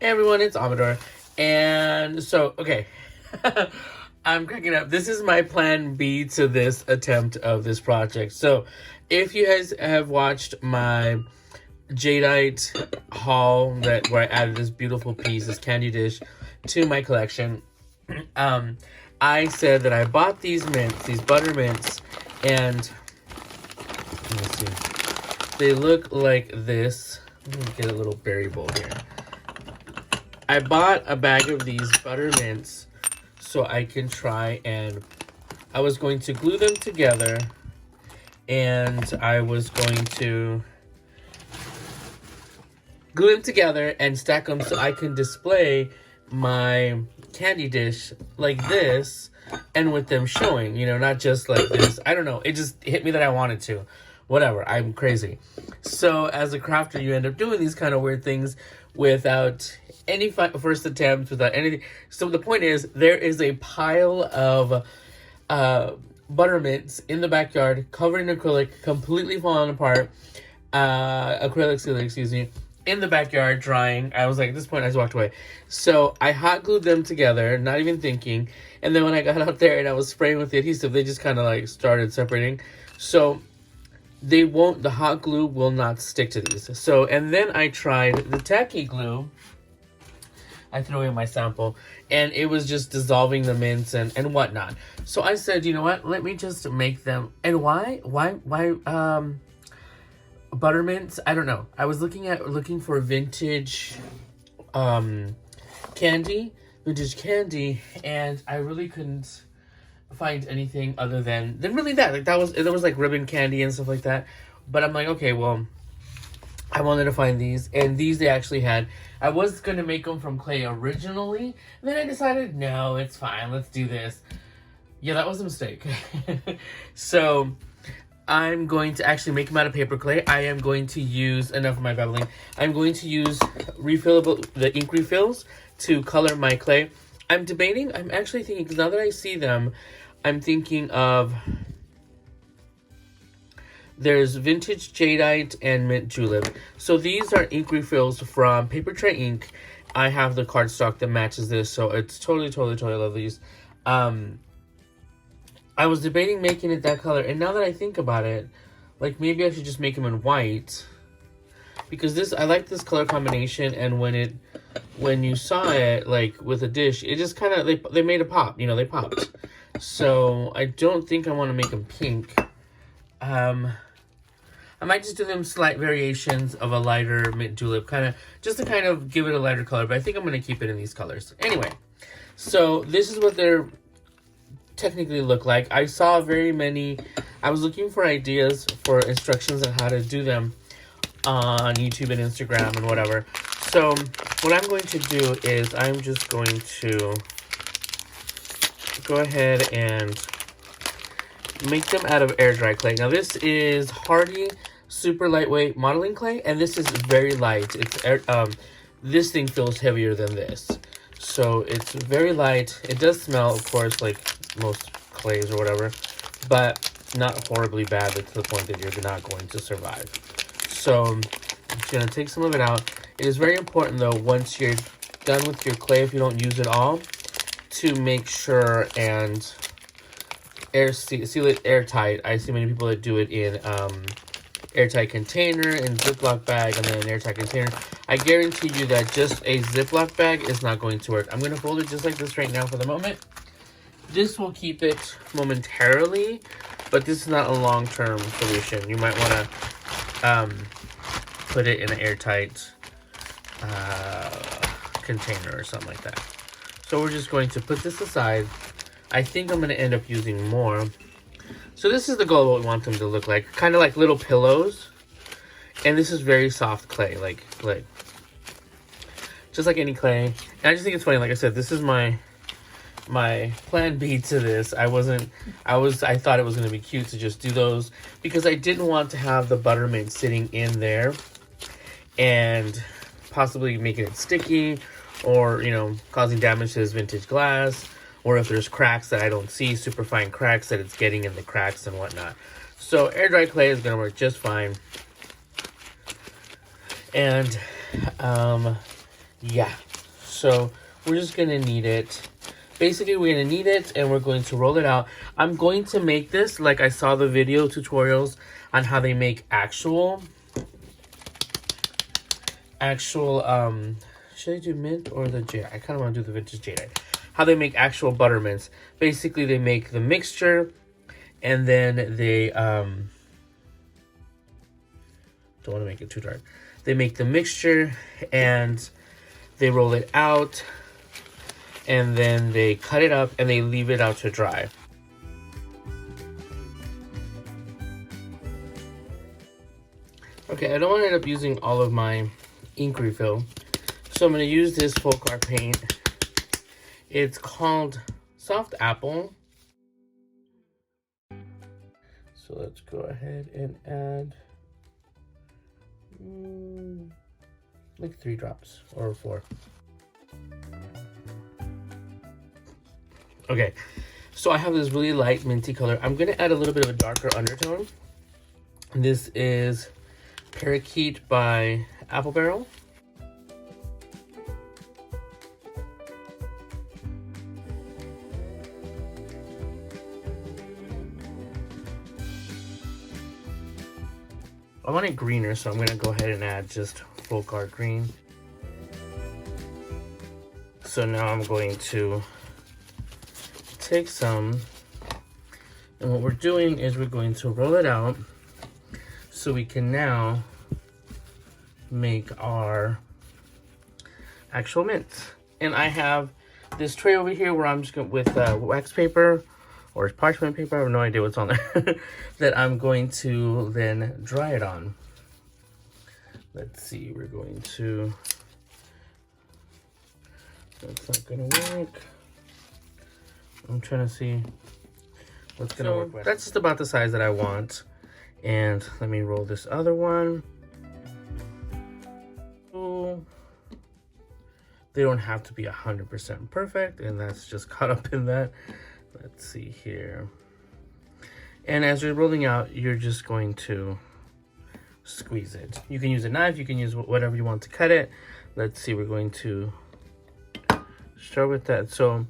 Hey everyone, it's Amador. And so, okay. I'm cracking up. This is my plan B to this attempt of this project. So, if you guys have watched my jadeite haul where I added this beautiful piece, this candy dish, to my collection, I said that I bought these mints, these butter mints, and let me see. They look like this. Let me get a little berry bowl here. I bought a bag of these butter mints so I can try and I was going to glue them together and I was going to glue them together and stack them so I can display my candy dish like this and with them showing, you know, not just like this. I don't know. It just hit me that I wanted to. Whatever. I'm crazy. So as a crafter, you end up doing these kind of weird things without any first attempt, without anything. So the point is, there is a pile of butter mints in the backyard, covered in acrylic, completely falling apart. Acrylic sealer, excuse me, in the backyard drying. I was like, at this point, I just walked away. So I hot glued them together, not even thinking. And then when I got out there and I was spraying with the adhesive, they just kind of like started separating. So the hot glue will not stick to these. So, and then I tried the tacky glue. I threw away my sample, and it was just dissolving the mints and whatnot. So I said, you know what? Let me just make them. And why butter mints? I don't know. I was looking for vintage candy, and I really couldn't find anything other than really that. Like there was like ribbon candy and stuff like that. But I'm like, okay, well, I wanted to find these, and these they actually had. I was going to make them from clay originally, and then I decided, no, it's fine, let's do this. Yeah, that was a mistake. So, I'm going to actually make them out of paper clay. I am going to use, enough of my babbling, I'm going to use the ink refills to color my clay. I'm actually thinking, because now that I see them, I'm thinking of, there's vintage jadeite and mint julep. So these are ink refills from Paper Tray Ink. I have the cardstock that matches this, so it's totally love these. I was debating making it that color, and now that I think about it, like maybe I should just make them in white, because I like this color combination. And when you saw it like with a dish, it just kind of they made a pop, you know, they popped. So I don't think I want to make them pink. I might just do them slight variations of a lighter mint julep, just to kind of give it a lighter color, but I think I'm going to keep it in these colors. Anyway, so this is what they're technically look like. I saw I was looking for ideas for instructions on how to do them on YouTube and Instagram and whatever. So what I'm going to do is I'm just going to go ahead and make them out of air dry clay. Now this is Hardy super lightweight modeling clay, and this is very light. This thing feels heavier than this, so it's very light. It does smell, of course, like most clays or whatever, but not horribly bad to the point that you're not going to survive. So I'm just gonna take some of it out. It is very important though, once you're done with your clay, if you don't use it all, to make sure and seal it airtight. I see many people that do it in airtight container, in Ziploc bag, and then an airtight container. I guarantee you that just a Ziploc bag is not going to work. I'm going to fold it just like this right now for the moment. This will keep it momentarily, but this is not a long-term solution. You might want to put it in an airtight container or something like that. So we're just going to put this aside. I think I'm going to end up using more. So this is the goal of what we want them to look like. Kind of like little pillows. And this is very soft clay. Like just like any clay. And I just think it's funny. Like I said, this is my plan B to this. I thought it was going to be cute to just do those, because I didn't want to have the buttermint sitting in there and possibly making it sticky, or, you know, causing damage to this vintage glass. Or if there's cracks that I don't see, super fine cracks that it's getting in the cracks and whatnot. So air dry clay is going to work just fine. And yeah, So we're just gonna knead it. Basically, we're gonna knead it and we're going to roll it out. I'm going to make this like I saw the video tutorials on how they make actual should I do mint or the jade? I kind of want to do the vintage jade. How they make actual butter mints. Basically, they make the mixture and then they don't want to make it too dark. They make the mixture and they roll it out and then they cut it up and they leave it out to dry. Okay, I don't want to end up using all of my ink refill, so I'm going to use this Faux paint. It's called Soft Apple. So let's go ahead and add like 3 drops or 4. Okay, so I have this really light minty color. I'm going to add a little bit of a darker undertone. This is Parakeet by Apple Barrel. I want it greener, so I'm going to go ahead and add just Faux green. So now I'm going to take some, and what we're doing is we're going to roll it out so we can now make our actual mints. And I have this tray over here where I'm just going with wax paper or parchment paper, I have no idea what's on there, that I'm going to then dry it on. Let's see, we're going to, that's not gonna work. I'm trying to see what's gonna work better. That's just about the size that I want. And let me roll this other one. Ooh. They don't have to be 100% perfect, and that's just caught up in that. Let's see here. And as you're rolling out, you're just going to squeeze it. You can use a knife, you can use whatever you want to cut it. Let's see, we're going to start with that. So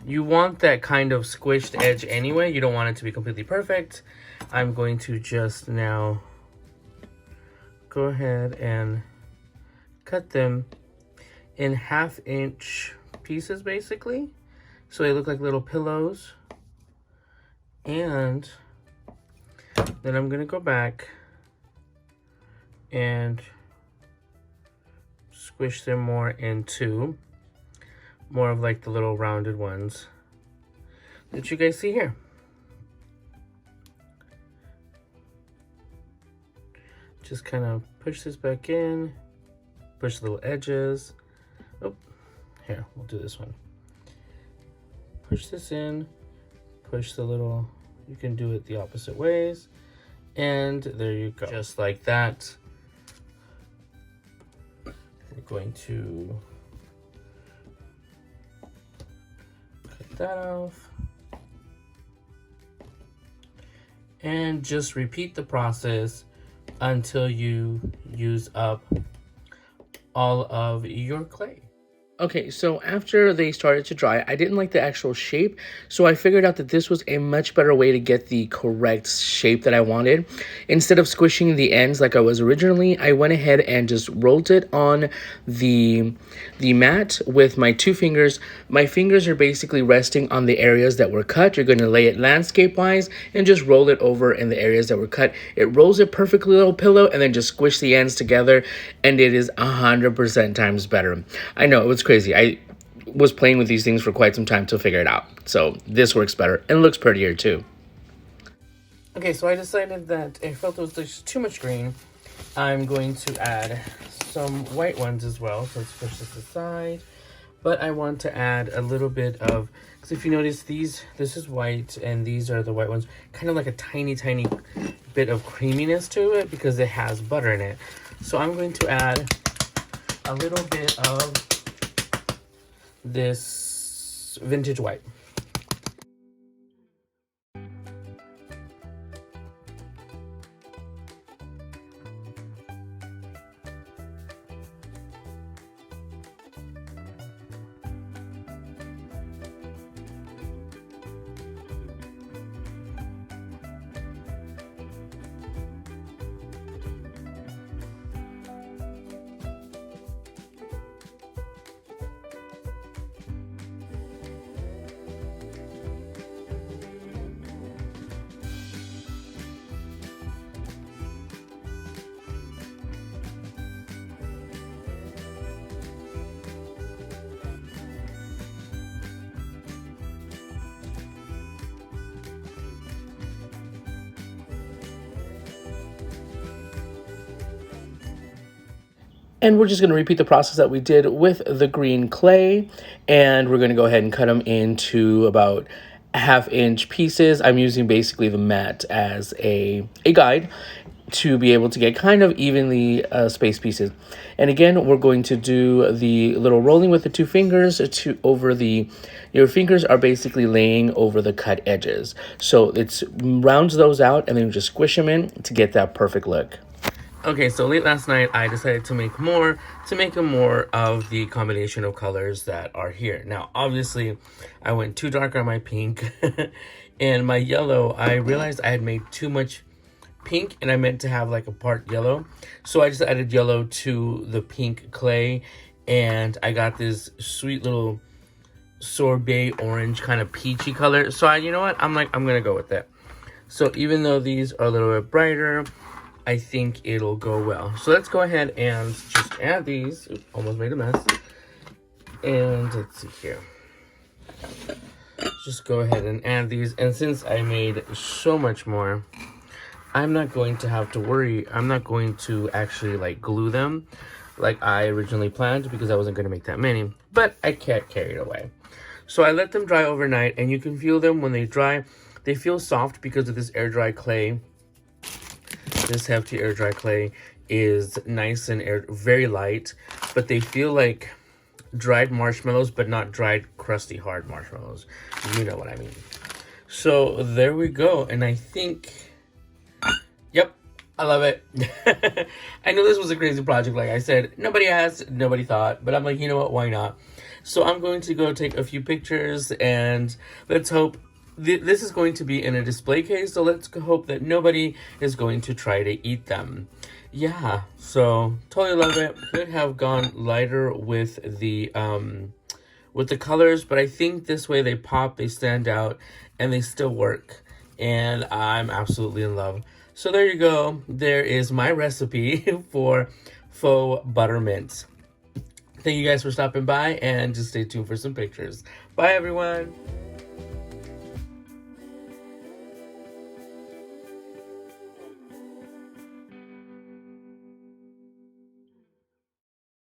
you want that kind of squished edge anyway. You don't want it to be completely perfect. I'm going to just now go ahead and cut them in 1/2 inch pieces, basically. So they look like little pillows. And then I'm gonna go back and squish them more into more of like the little rounded ones that you guys see here. Just kind of push this back in, push the little edges. Oh, here, we'll do this one. Push this in, push the little, you can do it the opposite ways. And there you go, just like that. We're going to cut that off. And just repeat the process until you use up all of your clay. Okay, so after they started to dry, I didn't like the actual shape, so I figured out that this was a much better way to get the correct shape that I wanted. Instead of squishing the ends like I was originally, I went ahead and just rolled it on the mat with my 2 fingers. My fingers are basically resting on the areas that were cut. You're going to lay it landscape-wise and just roll it over in the areas that were cut. It rolls it perfectly, little pillow, and then just squish the ends together, and it is 100% times better. I know, it was crazy. I was playing with these things for quite some time to figure it out. So this works better and looks prettier too. Okay, so I decided that I felt it was just too much green. I'm going to add some white ones as well. So let's push this aside. But I want to add a little bit of, because if you notice this is white and these are the white ones, kind of like a tiny, tiny bit of creaminess to it because it has butter in it. So I'm going to add a little bit of this vintage white. And we're just going to repeat the process that we did with the green clay. And we're going to go ahead and cut them into about 1/2 inch pieces. I'm using basically the mat as a guide to be able to get kind of evenly spaced pieces. And again, we're going to do the little rolling with the 2 fingers to over the, your fingers are basically laying over the cut edges. So it's rounds those out and then you just squish them in to get that perfect look. Okay, so late last night, I decided to make more, of the combination of colors that are here. Now, obviously, I went too dark on my pink, and my yellow, I realized I had made too much pink, and I meant to have like a part yellow. So I just added yellow to the pink clay, and I got this sweet little sorbet orange kind of peachy color. So you know what? I'm gonna go with it. So even though these are a little bit brighter, I think it'll go well. So let's go ahead and just add these. Oops, almost made a mess. And let's see here. Just go ahead and add these. And since I made so much more, I'm not going to have to worry. I'm not going to actually like glue them like I originally planned because I wasn't going to make that many. But I can't carry it away. So I let them dry overnight, and you can feel them when they dry. They feel soft because of this air dry clay. This hefty air dry clay is nice and very light, but they feel like dried marshmallows, but not dried crusty hard marshmallows. You know what I mean. So there we go. And I think, yep, I love it. I know this was a crazy project. Like I said, nobody asked, nobody thought, but I'm like, you know what, why not? So I'm going to go take a few pictures, and let's hope this is going to be in a display case, so let's hope that nobody is going to try to eat them. Yeah, so totally love it. Could have gone lighter with the colors, but I think this way they pop, they stand out, and they still work. And I'm absolutely in love. So there you go. There is my recipe for faux buttermint. Thank you guys for stopping by, and just stay tuned for some pictures. Bye, everyone.